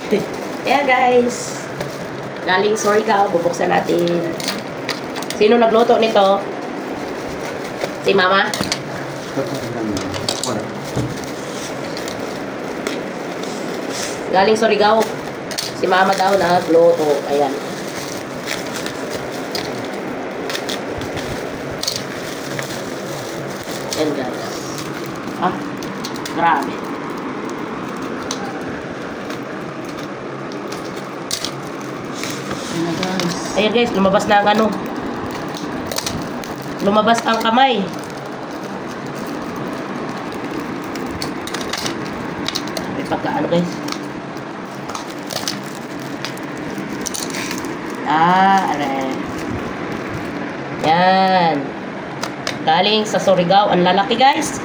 Yeah guys. Galing Surigao, bubuksan natin. Sino nagluto nito? Si Mama? Galing Surigao. Si Mama daw nagluto. Ayan. Ayan guys. Ah, grabe. Ayan guys, lumabas na ang ano. Lumabas ang kamay. May pagkaano guys. Are. Yan. Galing sa Surigao. Ang lalaki guys.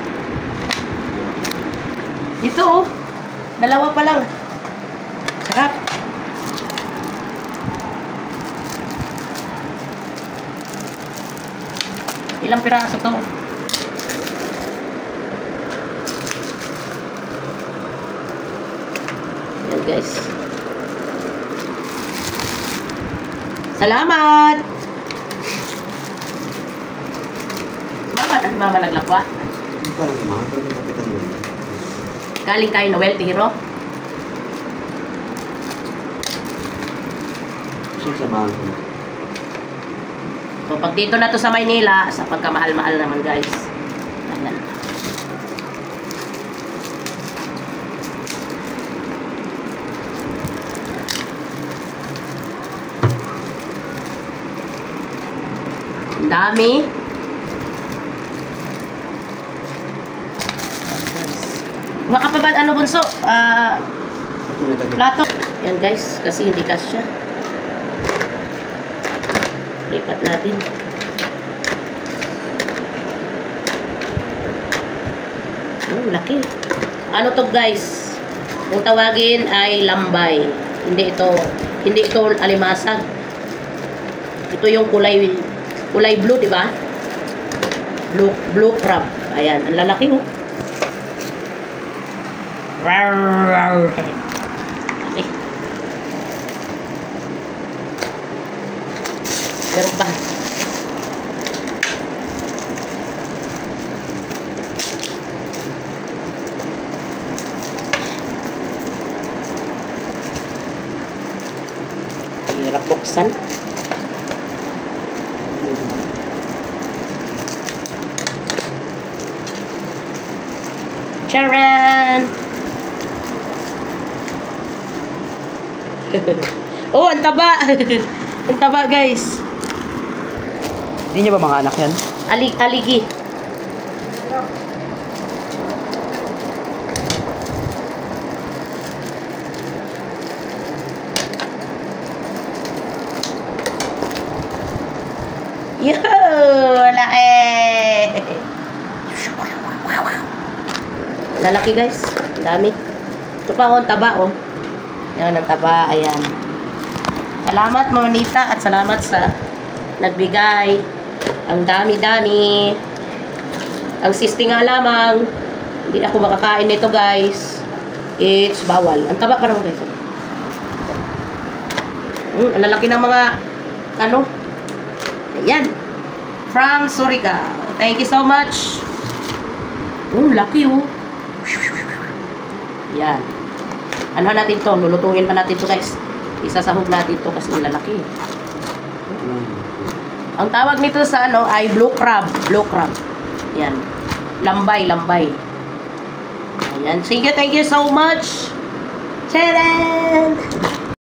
Ito oh. Dalawa pa lang. Sarap. Ilang piraso to? Yan guys. Salamat! Mama naglakwa? Galing kayo Noel Tiro? So, pag dito na to sa Maynila, sa pagkamahal-mahal naman guys. Ayan. Ang dami. Baka pa ba ano bunso? Plato. Yan guys, kasi hindi kasya. Lipat natin. Oh, laki. Ano to guys? Kung tawagin ay lambay. Hindi ito alimasag. Ito yung kulay blue, di ba? Blue crab. Ayan, ang lalaki oh. Rawr. Okay. Meron pa. Hirap buksan. Charan! Oh, ang taba! Ang taba guys. Hindi niya ba mga anak yan? Aligi. Yo! Laki! Lalaki guys. Ang dami. Ito pa ang taba oh. Yan ang taba. Ayan. Salamat Monita at salamat sa nagbigay. Ang dami-dami. Ang sisti nga lamang. Hindi ako makakain nito guys. It's bawal. Ang taba parang guys. Ang lalaki ng mga ano. Ayan. From Surigao. Thank you so much. Laki oh. Yan. Ano natin to? Lulutuin pa natin to guys. Isasahog natin to kasi lalaki. Ang tawag nito sa ano ay blue crab. Blue crab. Yan. Lambay. Ayan. Thank you so much. Charan!